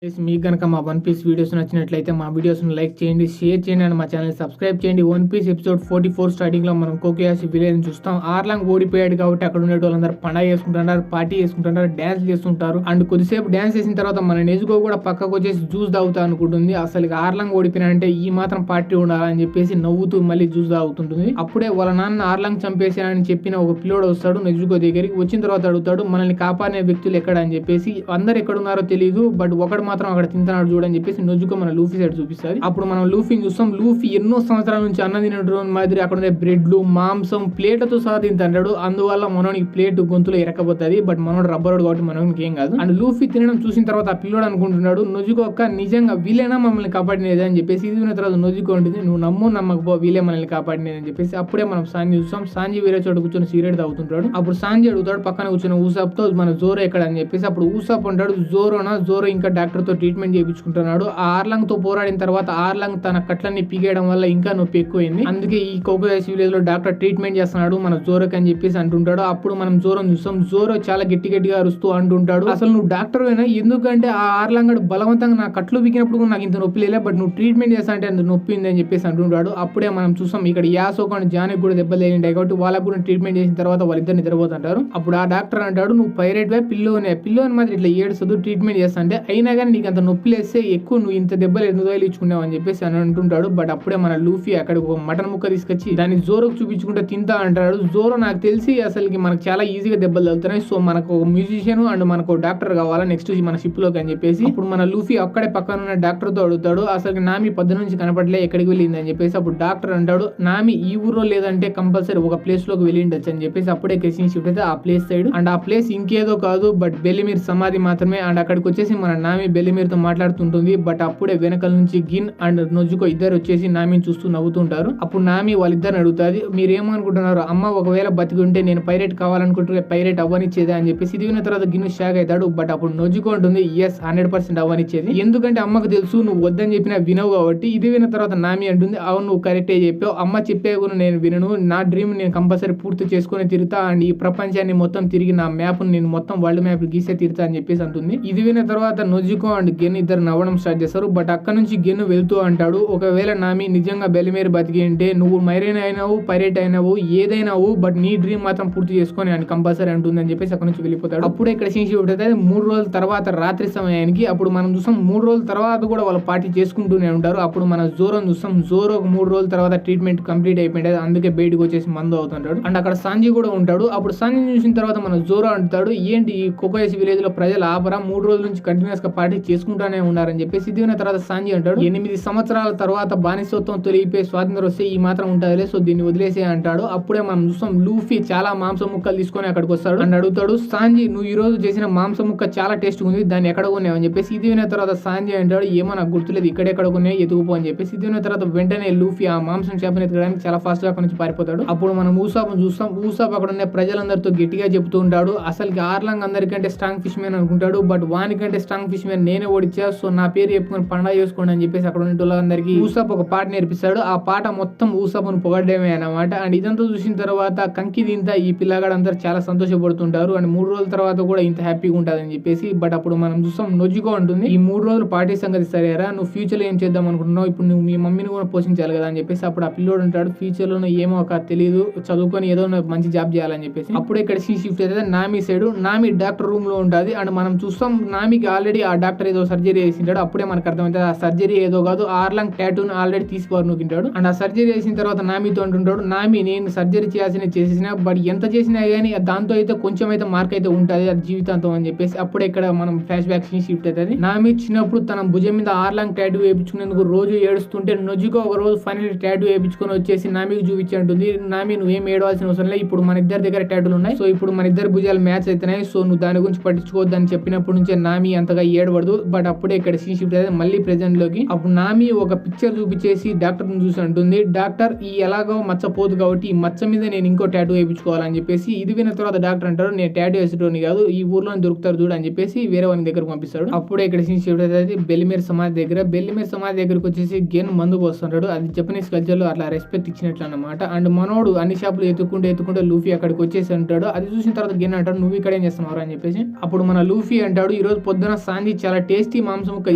మీకు గనక మా వన్ పీస్ వీడియోస్ నచ్చినట్లయితే మా వీడియోస్ని లైక్ చేయండి, షేర్ చేయండి అండ్ మా ఛానల్ సబ్స్క్రైబ్ చేయండి. వన్ పీస్ ఎపిసోడ్ 44 స్టార్టింగ్ లో మనం కోకియాసి విలేజ్ చూస్తాం. ఆర్లాంగ్ ఓడిపోయాడు కాబట్టి అక్కడ ఉండే వాళ్ళందరూ పండగ చేసుకుంటున్నారు, పార్టీ చేసుకుంటున్నారు, డాన్స్ చేస్తుంటారు. అండ్ కొద్దిసేపు డాన్స్ చేసిన తర్వాత మన నెజుకో కూడా పక్కకు వచ్చేసి జ్యూస్ తాగుతా అనుకుంటుంది. అసలు ఆర్లాంగ్ ఓడిపోయినా అంటే ఈ మాత్రం పార్టీ ఉండాలని చెప్పేసి నవ్వుతూ మళ్ళీ జ్యూస్ తాగుతుంటుంది. అప్పుడే వాళ్ళ నాన్న ఆర్లాంగ్ చంపేసానని చెప్పిన ఒక పిల్లోడు వస్తాడు నెజుకో దగ్గరికి. వచ్చిన తర్వాత అడుగుతాడు మనల్ని కాపాడే వ్యక్తులు ఎక్కడ అని చెప్పేసి. అందరు ఎక్కడ ఉన్నారో తెలియదు, బట్ ఒకడు మాత్రం అక్కడ తింటున్నాడు చూడని చెప్పేసి నొజుకో మన లూఫీ సైడ్ చూపిస్తుంది. అప్పుడు మనం లూఫీని చూస్తాం. లూఫీ ఎన్నో సంవత్సరాల నుంచి అన్నం తినడం మాదిరి అక్కడ ఉండే బ్రెడ్లు, మాంసం ప్లేట్తో సహా తింటాడు. అందువల్ల మనోనికి ప్లేట్ గొంతులో ఇరకపోతుంది. బట్ మనోడు రబ్బరోడు కాబట్టి మనోనికి ఏం కాదు. అండ్ లూఫీ తినడం చూసిన తర్వాత ఆ పిల్లోడు అనుకుంటున్నాడు నొజుకో అక్క నిజంగా వీలేనా మమ్మల్ని కాపాడినది అని చెప్పేసి. ఇది విన్న తర్వాత నొజుకో ఉంటుంది నువ్వు నమ్ము నమ్మకపో వీలే మనల్ని కాపాడినది అని చెప్పేసి. అప్పుడే మనం సాంజీ చూస్తాం. సాంజీ వేరే చోట కూర్చొని సిగరెట్ తాగుతుంటాడు. అప్పుడు సాంజీ అడుగుతాడు పక్కన కూర్చొని ఊసాప్తో మన జోరో ఎక్కడ అని చెప్పేసి. అప్పుడు ఊసాప్ అంటాడు జోరో ఇంకా డాక్టర్ తో ట్రీట్మెంట్ చేయించుకుంటున్నాడు. ఆ ఆర్లాంగ్ తో పోరాడిన తర్వాత ఆర్లాంగ్ తన కట్లన్నీ పీకేయడం వల్ల ఇంకా నొప్పి ఎక్కువైంది. అందుకే ఈ కోకోయాస్ విలేజ్ లో డాక్టర్ ట్రీట్మెంట్ చేస్తున్నాడు మన జోరోకి అని చెప్పేసి అంటుంటాడు. అప్పుడు మనం జోరోని చూస్తాం. జోరో చాలా గట్టిగా అరుస్తూ అంటుంటాడు అసలు నువ్వు డాక్టర్ అయినా ఎందుకంటే ఆ ఆర్లాంగ్ బలవంతంగా నా కట్లు పీకినప్పుడు నాకు ఇంత నొప్పి లేదు, బట్ నువ్వు ట్రీట్మెంట్ చేస్తా అంటే అంత నొప్పి ఉంది అని చెప్పేసి అంటుంటాడు. అప్పుడే మనం చూస్తాం ఇక్కడ యాసోక్ అండ్ జానికి కూడా దెబ్బలు తగిలింటాయి కాబట్టి వాళ్ళకు కూడా ట్రీట్మెంట్ చేసిన తర్వాత వాళ్ళిద్దరు నిద్రపోతుంటారు. అప్పుడు ఆ డాక్టర్ అంటాడు నువ్వు పైరేట్ వే పిల్లోని మాత్రం ఇట్లా ఏడుస్తుంది ట్రీట్మెంట్ చేస్తా అంటే అయినా కానీ నీకు అంత నొప్పి లేస్తే ఎక్కువ నువ్వు ఇంత దెబ్బలు ఎందుకు తగిలించుకున్నావు అని చెప్పేసి అని అంటుంటాడు. బట్ అప్పుడే మన లూఫీ అక్కడ ఒక మటన్ ముక్క తీసుకొచ్చి దాన్ని జోరోకు చూపించుకుంటే తింటా అంటాడు. జోరో నాకు తెలిసి అసలుకి మనకు చాలా ఈజీగా దెబ్బలు తగులుతున్నాయి, సో మనకు ఒక మ్యూజిషియన్ అండ్ మనకు డాక్టర్ కావాలా నెక్స్ట్ మన షిప్ లోకి అని చెప్పేసి. అప్పుడు మన లూఫీ అక్కడే పక్కన ఉన్న డాక్టర్ తో అడుగుతాడు అసలు నామి పొద్దు నుంచి కనపడలే ఎక్కడికి వెళ్ళింది అని చెప్పేసి. అప్పుడు డాక్టర్ అంటాడు నామి ఈ ఊర్లో లేదంటే కంపల్సరీ ఒక ప్లేస్ లోకి వెళ్ళిండొచ్చు అని చెప్పేసి. అప్పుడే కెసింగ్ షిఫ్ట్ అయితే ఆ ప్లేస్ సైడ్ అండ్ ఆ ప్లేస్ ఇంకేదో కాదు బట్ బెల్లిమీర్ సమాధి మాత్రమే. అండ్ అక్కడికి వచ్చేసి మన నామి బెల్లిమీర్ తో మాట్లాడుతుంటుంది. బట్ అప్పుడే వెనకాల నుంచి గిన్ అండ్ నొజుకో ఇద్దరు వచ్చేసి నామిని చూస్తూ నవ్వుతుంటారు. అప్పుడు నామి వాళ్ళిద్దరిని అడుగుతుంది మీరేమనుకుంటున్నారు అమ్మ ఒకవేళ బతికి ఉంటే నేను పైరేట్ కావాలనుకుంటే పైరేట్ అవ్వనిచ్చేది అని చెప్పేసి. ఇది విన్న తర్వాత గిన్ షాక్ అవుతాడు. బట్ అప్పుడు నొజుకో ఉంటుంది ఎస్ 100% అవ్వనిచ్చేది, ఎందుకంటే అమ్మకు తెలుసు నువ్వు వద్దని చెప్పినా వినవు కాబట్టి. ఇది విన్న తర్వాత నామి అంటుంది అవును నువ్వు కరెక్టే చెప్పావు, అమ్మ చెప్పే కూడా నేను వినను, నా డ్రీమ్ నేను కంపల్సరీ పూర్తి చేసుకుని తిరుగుతా అండ్ ఈ ప్రపంచాన్ని మొత్తం తిరిగి నా మ్యాప్ నేను మొత్తం వరల్డ్ మ్యాప్ గీసే తిరుగుతా అని చెప్పేసి అంటుంది. ఇది విన్న తర్వాత నొజుకో అండ్ గెన్ ఇద్దరు నవ్వడం స్టార్ట్ చేస్తారు. బట్ అక్కడ నుంచి గెన్ వెళ్తూ అంటాడు ఒకవేళ నామి నిజంగా బెల్లిమేర్ బతికి అంటే నువ్వు మైరైన్ అయినావు పైరేట్ అయినావు ఏదైనావు బట్ నీ డ్రీమ్ మాత్రం పూర్తి చేసుకొని అండ్ కంపల్సరీ అంటుంది అని చెప్పేసి అక్కడ నుంచి వెళ్ళిపోతాడు. అప్పుడే ఇక్కడ సీన్ షిఫ్ట్ అయితే 3 రోజుల తర్వాత రాత్రి సమయానికి. అప్పుడు మనం చూస్తాం 3 రోజుల తర్వాత కూడా వాళ్ళు పార్టీ చేసుకుంటూనే ఉంటారు. అప్పుడు మన జోరోని చూస్తాం. జోరోకు 3 రోజుల తర్వాత ట్రీట్మెంట్ కంప్లీట్ అయిపోయింది, అందుకే బయటకు వచ్చేసి మందు అవుతుంటాడు. అండ్ అక్కడ సాంజీ కూడా ఉంటాడు. అప్పుడు సాంజీ చూసిన తర్వాత మన జోరో అంటాడు ఏంటి ఈ కోకోయాస్ విలేజ్ లో ప్రజలు ఆపరా 3 రోజుల నుంచి కంటిన్యూస్ గా పార్టీ చేసుకుంటానే ఉన్నారని చెప్పేసి. ఇది తర్వాత సాంజీ అంటాడు 8 సంవత్సరాల తర్వాత బానిసత్వం తొలిగిపోయి స్వాతంత్రం వస్తే ఈ మాత్రం ఉంటుందిలే, సో దీన్ని వదిలేసే అంటాడు. అప్పుడే మనం చూస్తాం లూఫీ చాలా మాంసం ముక్కలు తీసుకొని అక్కడికి వస్తాడు అండ్ అడుగుతాడు సాంజీ నువ్వు ఈ రోజు చేసిన మాంసం ముక్క చాలా టేస్ట్ ఉంది, దాన్ని ఎక్కడ కొన్నావు అని చెప్పేసి. ఇది విన్న తర్వాత సాంజీ అంటాడు ఏమో నాకు గుర్తులేదు, ఇక్కడెక్కడ కొన్నాయి ఎత్తుకుపో అని చెప్పేసి. ఇది విన్న తర్వాత వెంటనే లూఫీ ఆ మాంసం చేపని ఎత్తడానికి చాలా ఫాస్ట్ గా అక్కడ నుంచి పారిపోతాడు. అప్పుడు మనం ఊసాప్ చూస్తాం. ఊసాప్ అక్కడ ఉన్న ప్రజలందరితో గట్టిగా చెప్తూ ఉంటాడు అసలు ఆర్లాంగ్ అందరికంటే స్ట్రాంగ్ ఫిష్ మ్యాన్ అనుకుంటాడు, బట్ వానికంటే స్ట్రాంగ్ ఫిష్ మ్యాన్ నేనే ఓడిచ్చా, సో నా పేరు చెప్పుకొని పండగ చేసుకోండి అని చెప్పేసి అక్కడ ఉన్న వాళ్ళందరికీ ఊసాప్ ఒక పాట నేర్పిస్తాడు. ఆ పాట మొత్తం ఊసాప్ను పొగడమే అన్నమాట. అండ్ ఇదంతా చూసిన తర్వాత కంకి దీంతా ఈ పిల్లగాడు అందరు చాలా సంతోషపడుతుంటారు అండ్ 3 రోజుల తర్వాత కూడా ఇంత హ్యాపీగా ఉంటుంది అని చెప్పేసి. బట్ అప్పుడు మనం చూస్తాం నొజుకో ఉంటుంది ఈ 3 రోజులు పార్టీ సంగతి సరేరా, నువ్వు ఫ్యూచర్ లో ఏం చేద్దాం అనుకుంటున్నావు, ఇప్పుడు నువ్వు మీ మమ్మీని కూడా పోషించాలి కదా అని చెప్పేసి. అప్పుడు ఆ పిల్లోడు ఉంటాడు ఫ్యూచర్ లో ఏమో ఒక తెలియదు చదువుకొని ఏదో మంచి జాబ్ చేయాలని చెప్పేసి. అప్పుడు ఇక్కడ సీన్ షిఫ్ట్ అయితే నామి సైడ్. నామి డాక్టర్ రూమ్ లో ఉంటుంది అండ్ మనం చూస్తాం నామికి ఆల్రెడీ ఆ డాక్టర్ ఏదో సర్జరీ చేసింటాడు. అప్పుడే మనకు అర్థమైతే ఆ సర్జరీ ఏదో కాదు ఆర్లాంగ్ టాటూని ఆల్రెడీ తీసిపోరు నూకింటాడు. అండ్ ఆ సర్జరీ చేసిన తర్వాత నామితో అంటుంటాడు నామి నేను సర్జరీ చేసిన బట్ ఎంత చేసినా కానీ దాంతో అయితే కొంచెం అయితే మార్క్ అయితే ఉంటుంది అది జీవితాంతం అని చెప్పేసి. అప్పుడే ఇక్కడ మనం ఫ్లాష్ బ్యాక్ షిఫ్ట్ అవుతుంది. నామి చిన్నప్పుడు తన భుజం మీద ఆర్లాంగ్ టాటూ వేయించుకునేందుకు రోజు ఏడుస్తుంటే నొజుకో ఒక రోజు ఫైనల్ టాటూ వేయించుకొని వచ్చేసి నామికి చూపించి అంటుంది నామి నువ్వేం ఏడవాల్సిన అవసరం లేదు, ఇప్పుడు మన ఇద్దరి దగ్గర టాటూలు ఉన్నాయి, సో ఇప్పుడు మన ఇద్దరు భుజాలు మ్యాచ్ అవుతున్నాయి, సో నువ్వు దాని గురించి పట్టించుకోవద్దు అని చెప్పినప్పటి నుంచే నామి అంతగా ఏడవడదు. బట్ అప్పుడే ఇక్కడ సీన్ షిఫ్ట్ అయితే మళ్ళీ ప్రెజెంట్ లోకి. అప్పుడు నామి ఒక పిక్చర్ చూపించేసి డాక్టర్ చూసి అంటుంది డాక్టర్ ఈ ఎలాగో మచ్చపోదు కాబట్టి ఈ మచ్చ మీద నేను ఇంకో టాటూ వేయించుకోవాలని చెప్పేసి. ఇది విన్న తర్వాత డాక్టర్ అంటారు నేను టాటూ వేసేటోని కాదు, ఈ ఊర్లో దొరుకుతారు చూడు అని చెప్పేసి వేరే వాని దగ్గరకు పంపిస్తాడు. అప్పుడే ఇక్కడ సీన్ షిఫ్ట్ అయితే బెల్లిమేర్ సమాధి దగ్గర. బెల్లిమేర్ సమాధి దగ్గరకు వచ్చేసి గెన్ మందు పోస్తుంటాడు. అది జపనీస్ కల్చర్ లో అట్లా రెస్పెక్ట్ ఇచ్చినట్లు అన్నమాట. అండ్ మనోడు అన్ని షాపులు ఎత్తుకుంటే లూఫీ అక్కడికి వచ్చేసి అంటాడు. అది చూసిన తర్వాత గెన్ అంటాడు నువ్వు ఇక్కడ ఏం చేస్తున్నావు అని చెప్పేసి. అప్పుడు మన లూఫీ అంటాడు ఈ రోజు పొద్దున సాంజీ చాలా టేస్టీ మాంసం ముక్క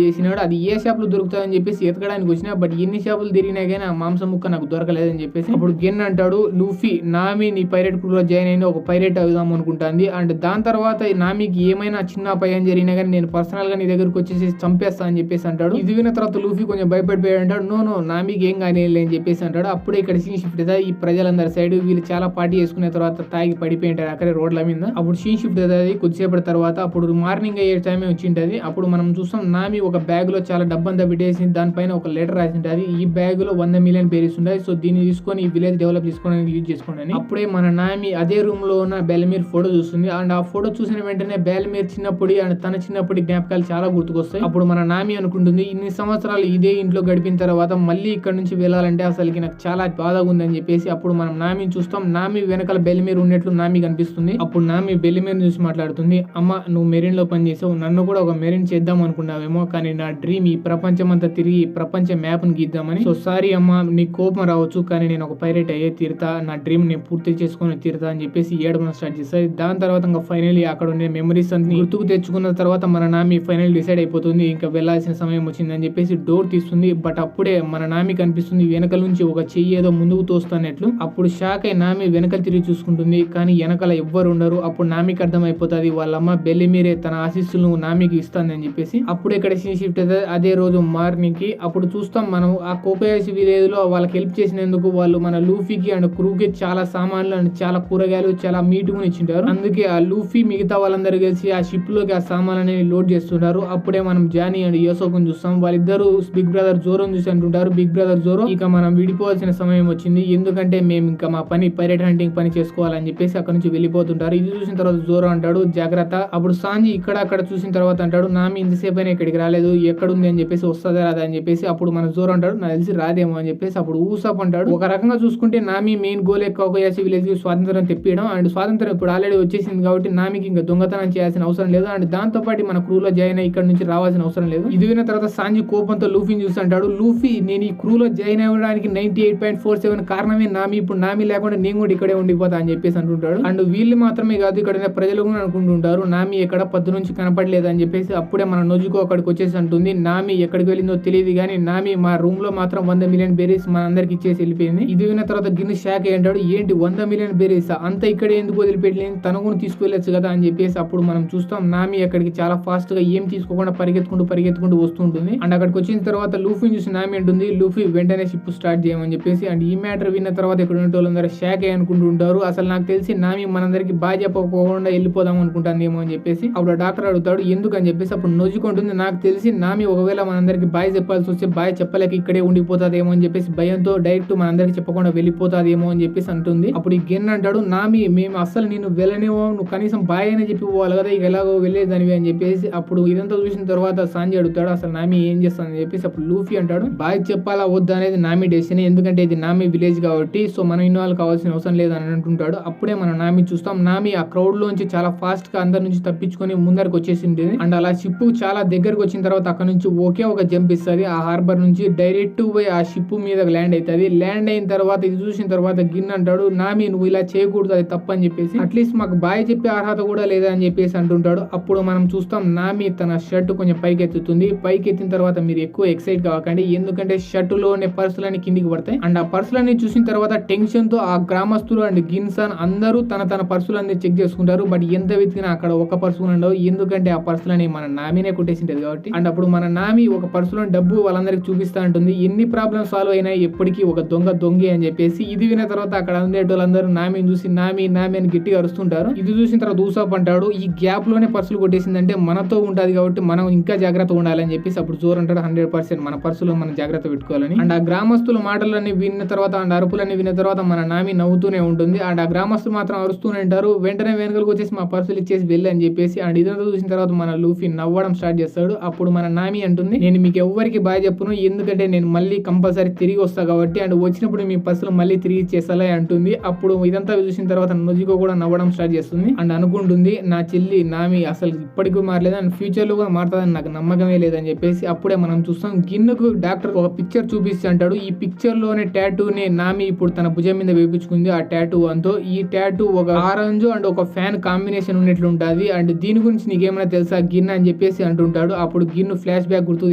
చేసినాడు. అది ఏ షాప్ లో దొరుకుతుందని చెప్పేసి ఎతకడానికి వచ్చినా, బట్ ఎన్ని షాపులు తిరిగినా కానీ ఆ మాంసం ముక్క నాకు దొరకలేదని చెప్పేసి అప్పుడు గెన్ అంటాడు, లూఫీ నామి నీ పైరేట్ క్రూ లో జాయిన్ అయిన ఒక పైరేట్ అవుదాం అనుకుంటుంది. అండ్ దాని తర్వాత నామికి ఏమైనా చిన్న పైన జరిగినా కానీ నేను పర్సనల్ గా నీ దగ్గరకు వచ్చేసి చంపేస్తా అని చెప్పేసి అంటాడు. ఇది విన్న తర్వాత లూఫీ కొంచెం భయపడిపోయాడు అంటాడు. నో నామికి ఏం కానీ అని చెప్పేసి అంటాడు. అప్పుడే ఇక్కడ సీన్ షిఫ్ట్ అవుతుంది. ఈ ప్రజలందరి సైడ్ వీళ్ళు చాలా పార్టీ చేసుకునే తర్వాత తాగి పడిపోయి ఉంటారు అక్కడే రోడ్ల మీద. అప్పుడు సీన్ షిఫ్ట్ అవుతుంది. కొద్దిసేపటి తర్వాత అప్పుడు మార్నింగ్ అయ్యే టైం వచ్చింటది. అప్పుడు మనం చూస్తాం నామి ఒక బ్యాగ్ లో చాలా డబ్బంతా పెట్టేసి దానిపైన ఒక లెటర్ రాసి ఉంటుంది. ఈ బ్యాగ్ లో 100 మిలియన్ బెర్రీస్ ఉంటాయి. సో దీన్ని తీసుకొని ఈ విలేజ్ డెవలప్ చేసుకోవడానికి యూజ్ చేసుకోండి. అప్పుడే మన నామి అదే రూమ్ లో ఉన్న బెల్మీర్ ఫోటో చూస్తుంది. అండ్ ఆ ఫోటో చూసిన వెంటనే బెల్మీర్ చిన్నప్పుడు అండ్ తన చిన్నప్పటి జ్ఞాపకాలు చాలా గుర్తుకొస్తాయి. అప్పుడు మన నామి అనుకుంటుంది, ఇన్ని సంవత్సరాలు ఇదే ఇంట్లో గడిపిన తర్వాత మళ్ళీ ఇక్కడ నుంచి వెళ్ళాలంటే అసలుకి నాకు చాలా బాధగా ఉందని చెప్పేసి అప్పుడు మనం నామిని చూస్తాం. నామి వెనకాల బెల్మీర్ ఉన్నట్లు నామి కనిపిస్తుంది. అప్పుడు నామి బెల్మీర్ చూసి మాట్లాడుతుంది, అమ్మ నువ్వు మెరీన్ లో పని చేసావు, నన్ను కూడా ఒక మెరీన్ చేద్దాం అనుకున్నావేమో, కానీ నా డ్రీమ్ ఈ ప్రపంచం అంతా తిరిగి ప్రపంచ మ్యాప్ ని గీద్దామని. సో సారీ అమ్మ, నీ కోపం రావచ్చు, కానీ నేను ఒక పైరేట్ అయ్యే తీరుతా, నా డ్రీమ్ నేను పూర్తి చేసుకుని తీరుతా అని చెప్పేసి ఏడవడం స్టార్ట్ చేస్తాయి. దాని తర్వాత ఇంకా ఫైనల్లీ అక్కడ ఉండే మెమరీస్ అన్ని గుర్తుకు తెచ్చుకున్న తర్వాత మన నామి ఫైనల్ డిసైడ్ అయిపోతుంది, ఇంకా వెళ్లాల్సిన సమయం వచ్చిందని చెప్పేసి డోర్ తీస్తుంది. బట్ అప్పుడే మన నామి కనిపిస్తుంది వెనకల నుంచి ఒక చెయ్యి ఏదో ముందుకు తోస్తున్నట్లు. అప్పుడు షాక్ అయి నామి వెనకలు తిరిగి చూసుకుంటుంది, కానీ వెనకాల ఎవ్వరు ఉండరు. అప్పుడు నామికి అర్థం అయిపోతుంది వాళ్ళమ్మ బెల్లిమీరే తన ఆశీస్సులను నామికి ఇస్తుంది అని చెప్పేసి. అప్పుడు ఇక్కడ సీన్ షిఫ్ట్ అవుతుంది అదే రోజు మార్నింగ్ కి. అప్పుడు చూస్తాం మనం ఆ కోకోయాసి విలేజ్ లో వాళ్ళకి హెల్ప్ చేసినందుకు వాళ్ళు మన లూఫీకి అండ్ క్రూకి చాలా సామాన్లు అండ్ చాలా కూరగాయలు చాలా మీట్ కూడా ఇచ్చింటారు. అందుకే ఆ లూఫీ మిగతా వాళ్ళందరూ కలిసి ఆ షిప్ లోకి ఆ సామాన్లని లోడ్ చేస్తుంటారు. అప్పుడే మనం జానీ అండ్ యోసోకుని చూస్తాం. వాళ్ళిద్దరు బిగ్ బ్రదర్ జోరోని చూసి అంటుంటారు, బిగ్ బ్రదర్ జోరో ఇక మనం విడిపోవాల్సిన సమయం వచ్చింది, ఎందుకంటే మేము ఇంకా మా పని పైరేట్ హంటింగ్ పని చేసుకోవాలని చెప్పేసి అక్కడ నుంచి వెళ్ళిపోతుంటారు. ఇది చూసిన తర్వాత జోరో అంటాడు జాగ్రత్త. అప్పుడు సాంజి ఇక్కడ అక్కడ చూసిన తర్వాత అంటాడు, నామి ఇంతసేపు అయినా ఇక్కడికి రాలేదు, ఎక్కడుంది అని చెప్పేసి, వస్తుందా రాదా అని చెప్పేసి. అప్పుడు మన జోరో అంటాడు నాకు తెలిసి రాదేమో అని చెప్పేసి. అప్పుడు ఊసాప్ అంటాడు, ఒక రకంగా చూసుకుంటే నామి మెయిన్ గోల్ కోకోయాసి విలేజ్ కి స్వాతంత్రం తెప్పియడం. అండ్ స్వాతంత్రం ఇప్పుడు ఆల్రెడీ వచ్చేసింది కాబట్టి నామికి ఇంకా దొంగతనం చేయాల్సిన అవసరం లేదు. అండ్ దాంతో పాటు మన క్రూలో జాయిన్ అయ్యి ఇక్కడ నుంచి రావాల్సిన అవసరం లేదు. ఇది విన్న తర్వాత సాంజి కోపంతో లూఫీని చూసి అంటాడు, లూఫీ నేను ఈ క్రూలో జాయిన్ అవ్వడానికి 98.47 కారణమే నామి, ఇప్పుడు నామి లేకుండా నేను కూడా ఇక్కడే ఉండిపోతా అని చెప్పేసి అంటుంటాడు. అండ్ వీళ్ళు మాత్రమే కాదు ఇక్కడ ప్రజలు కూడా అనుకుంటుంటారు నామి ఎక్కడ పొద్దు నుంచి కనపడలేదు అని చెప్పేసి. అప్పుడే మన నొజుకో అక్కడికి వచ్చేసి అంటుంది, నామి ఎక్కడికి వెళ్ళిందో తెలియదు కానీ నామి మా రూమ్ లో మాత్రం 100 మిలియన్ బెర్రీస్ మన అందరికి ఇచ్చేసి వెళ్ళిపోయింది. ఇది విన్న తర్వాత గిన్నె షాక్ అయ్యి అంటాడు, ఏంటి 100 మిలియన్ బెర్రీస్ అంతా ఇక్కడ ఎందుకు వదిలిపెట్టలేదు, తను కూడా తీసుకెళ్ళచ్చు కదా అని చెప్పేసి. అప్పుడు మనం చూస్తాం నామి అక్కడికి చాలా ఫాస్ట్ గా ఏం తీసుకోకుండా పరిగెత్తుకుంటూ వస్తుంటుంది. అండ్ అక్కడికి వచ్చిన తర్వాత లూఫీని చూసి నామి అంటుంది, లూఫీ వెంటనే షిప్ స్టార్ట్ చేయమని చెప్పేసి. అండ్ ఈ మ్యాటర్ విన్న తర్వాత ఇక్కడ ఉన్న వాళ్ళందరూ షాక్ అయ్యి అనుకుంటుంటారు, అసలు నాకు తెలిసి నామి మనందరికి బాగా చెప్పకుండా వెళ్ళిపోదాం అనుకుంటాను ఏమో అని చెప్పేసి. అప్పుడు డాక్టర్ అడుగుతాడు ఎందుకు అని చెప్పేసి. అప్పుడు నొజుకుంటుంది, నాకు తెలిసి నామి ఒకవేళ మనందరికి బాయ్ చెప్పాల్సి వస్తే బాయ్ చెప్పలేక ఇక్కడే ఉండిపోతాదేమో అని చెప్పేసి భయంతో డైరెక్ట్ మనందరికి చెప్పకుండా వెళ్ళిపోతాదేమో అని చెప్పేసి అంటుంది. అప్పుడు ఈ గెన్ అంటాడు, నామి మేము అస్సలు నేను వెళ్ళనేమో, నువ్వు కనీసం బాయ్ అయినా చెప్పి పోవాలి కదా, ఇక ఎలాగో వెళ్ళేదానివి అని చెప్పేసి. అప్పుడు ఇదంతా చూసిన తర్వాత సాంజి అడుగుతాడు అసలు నామి ఏం చేస్తానని చెప్పేసి. అప్పుడు లూఫీ అంటాడు, బాయ్ చెప్పాలా వద్దా అనేది నామి డెసిషన్, ఎందుకంటే ఇది నామి విలేజ్ కాబట్టి, సో మనం ఇన్వాల్వ్ కావాల్సిన అవసరం లేదు అని అంటుంటాడు. అప్పుడే మనం నామి చూస్తాం, నామి ఆ క్రౌడ్ లోంచి చాలా ఫాస్ట్ గా అందరి నుంచి తప్పించుకొని ముందరికి వచ్చేసి ఉంటుంది. అండ్ అలా షిప్ చాలా దగ్గరకు వచ్చిన తర్వాత అక్కడ నుంచి ఒకే ఒక జంప్ ఇస్తుంది. ఆ హార్బర్ నుంచి డైరెక్ట్ పోయి ఆ షిప్ మీద ల్యాండ్ అవుతుంది. ల్యాండ్ అయిన తర్వాత ఇది చూసిన తర్వాత గిన్ అంటాడు, నామి నువ్వు ఇలా చేయకూడదు, అది తప్పు అని చెప్పేసి, అట్లీస్ట్ మాకు బాయ్ చెప్పే అర్హత కూడా లేదా అని చెప్పేసి అంటుంటాడు. అప్పుడు మనం చూస్తాం నామి తన షర్ట్ కొంచెం పైకి ఎత్తుతుంది. పైకి ఎత్తిన తర్వాత మీరు ఎక్కువ ఎక్సైట్ కావకండి, ఎందుకంటే షర్ట్ లోనే పర్సులన్నీ కిందికి పడతాయి. అండ్ ఆ పర్సులన్నీ చూసిన తర్వాత టెన్షన్ తో ఆ గ్రామస్తులు అండ్ గిన్సన్ అందరూ తన పర్సులన్నీ చెక్ చేసుకుంటారు. బట్ ఎంత వెతికినా అక్కడ ఒక పర్సు ఉండవు, ఎందుకంటే ఆ పర్సులని మన నామినే కొట్టేసింటది కాబట్టి. అండ్ అప్పుడు మన నామి ఒక పర్సులో డబ్బు వాళ్ళందరికి చూపిస్తా ఉంటుంది, ఎన్ని ప్రాబ్లమ్స్ సాల్వ్ అయినా ఎప్పటికీ ఒక దొంగే అని చెప్పేసి. ఇది విన్న తర్వాత అక్కడ ఉండేటోళ్ళందరూ నామిని చూసి నామి అని గట్టిగా అరుస్తుంటారు. ఇది చూసిన తర్వాత ఊసాప్ అంటాడు, ఈ గ్యాప్ లోనే పర్సులు కొట్టేసిందంటే మనతో ఉంటది కాబట్టి మనం ఇంకా జాగ్రత్తగా ఉండాలని చెప్పేసి. అప్పుడు జోర్ అంటాడు 100% మన పర్సులో మనం జాగ్రత్త పెట్టుకోవాలని. అండ్ ఆ గ్రామస్తుల మాటలన్నీ విన్న తర్వాత అండ్ అరుపులన్నీ విన్న తర్వాత మన నామి నవ్వుతూనే ఉంటుంది. అండ్ ఆ గ్రామస్తులు మాత్రం అరుస్తూనే ఉంటారు, వెంటనే వెనకలకు వచ్చేసి మా పర్సులు ఇచ్చేసి వెళ్ళి అని చెప్పేసి. అండ్ ఇదంతా చూసిన తర్వాత మన లూఫీ నవ్వడం స్టార్ట్ చేస్తాడు. అప్పుడు మన నామి అంటుంది, నేను మీకు ఎవ్వరికి బాయ్ చెప్పును, ఎందుకంటే నేను మళ్ళీ కంపల్సరీ తిరిగి వస్తా కాబట్టి, అండ్ వచ్చినప్పుడు మీ పర్సులు మళ్ళీ తిరిగి ఇచ్చేసాలే అంటుంది. అప్పుడు ఇదంతా చూసిన తర్వాత నొజికో కూడా నవ్వడం స్టార్ట్ చేస్తుంది. అండ్ అనుకుంటుంది, నా చెల్లి నామి అసలు ఇప్పటికీ మారలేదు అండ్ ఫ్యూచర్ లో కూడా మారుతుందని నాకు నమ్మకమే లేదని చెప్పేసి. అప్పుడే మనం చూస్తాం గిన్నుకు డాక్టర్ ఒక పిక్చర్ చూపిస్తే అంటాడు, ఈ పిక్చర్ లోనే టాటూని నామి ఇప్పుడు తన భుజం మీద వేపించుకుంది. ఆ టాటూ అంతో ఈ టాటూ ఒక ఆరెంజ్ అండ్ ఒక ఫ్యాన్ కాంబినేషన్ ఉన్నట్లు ఉంటుంది. అండ్ దీని గురించి నీకేమైనా తెలుసా గిన్ అని చెప్పి చెప్పేసి అంటుంటాడు. అప్పుడు గిన్ను ఫ్లాష్ బ్యాక్ గుర్తు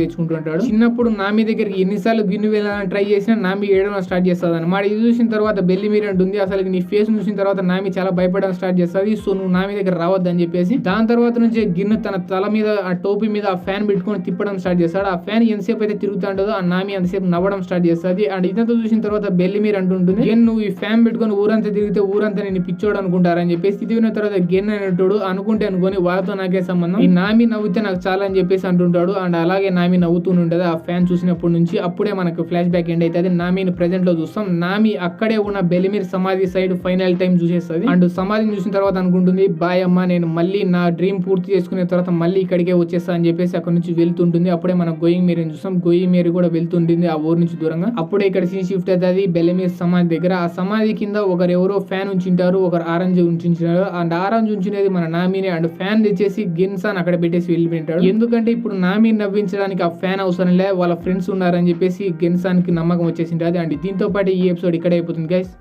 తెచ్చుకుంటుంటాడు. చిన్నప్పుడు నామి దగ్గరికి ఎన్నిసార్లు గిన్ను వెళ్ళాలని ట్రై చేసినా నామి ఏడడం స్టార్ట్ చేస్తుంది అన్నమాట. ఇది చూసిన తర్వాత బెల్లిమీర్ అంటుంది, అసలు నీ ఫేస్ చూసిన తర్వాత నామి చాలా భయపడడం స్టార్ట్ చేస్తుంది, సో నువ్వు నామి దగ్గర రావద్దు అని చెప్పేసి. దాని తర్వాత నుంచి గిన్ను తన తల మీద ఆ టోపీ మీద ఆ ఫ్యాన్ పెట్టుకొని తిప్పడం స్టార్ట్ చేస్తాడు. ఆ ఫ్యాన్ ఎంతసేపు అయితే తిరుగుతుంటుందో ఆ నామి అంతసేపు నవ్వడం స్టార్ట్ చేస్తుంది. అండ్ ఇదంతా చూసిన తర్వాత బెల్లిమీర్ అంటుంటుంది, గెన్ నువ్వు ఈ ఫ్యాన్ పెట్టుకొని ఊరంతా తిరిగితే ఊరంతా నేను పిచ్చోడు అనుకుంటారని చెప్పేసి. ఇది విన్న తర్వాత గెన్ అనేటోడు అనుకుంటే అనుకొని వాళ్ళతో నాకే సంబంధం, ఈ నామి నవ్వుతే నాకు చాలా అని చెప్పేసి అంటుంటాడు. అండ్ అలాగే నామి నవ్వుతూనే ఆ ఫ్యాన్ చూసినప్పటి నుంచి. అప్పుడే మనకు ఫ్లాష్ బ్యాక్ ఎండ్ అయితే నామిని ప్రెజెంట్ లో చూస్తాం. నామి అక్కడే ఉన్న బెల్లిమీర్ సమాధి సైడ్ ఫైనల్ టైం చూసేస్తుంది. అండ్ సమాధిని చూసిన తర్వాత అనుకుంటుంది, బాయ్ అమ్మ, నేను మళ్ళీ నా డ్రీమ్ పూర్తి చేసుకునే తర్వాత మళ్ళీ ఇక్కడికే వచ్చేస్తా అని చెప్పేసి అక్కడ నుంచి వెళ్తుంటుంది. అప్పుడే మనం గోయింగ్ మేరీ చూస్తాం. గోయింగ్ మేరీ కూడా వెళ్తుంటుంది ఆ ఊరు నుంచి దూరంగా. అప్పుడే ఇక్కడ సీన్ షిఫ్ట్ అవుతుంది బెల్లిమీర్ సమాధి దగ్గర. ఆ సమాధి కింద ఒకరు ఎవరో ఫ్యాన్ ఉంచుంటారు, ఒకరు ఆరెంజ్ ఉంచుంటారు. అండ్ ఆరెంజ్ ఉంచినది మన నామిని. అండ్ ఫ్యాన్ తెచ్చేసి గెన్సాన్ అక్కడ పెట్టేసి వెళ్ళిపోయింటాడు. ఎందుకంటే ఇప్పుడు నామి నవ్వించడానికి ఆ ఫ్యాన్ అవసరం లే, వాళ్ళ ఫ్రెండ్స్ ఉన్నారని చెప్పేసి గెన్సాన్ కి నమ్మకం వచ్చేసింది. అండ్ దీంతో పాటు ఈ ఎపిసోడ్ ఇక్కడే అయిపోతుంది గైస్.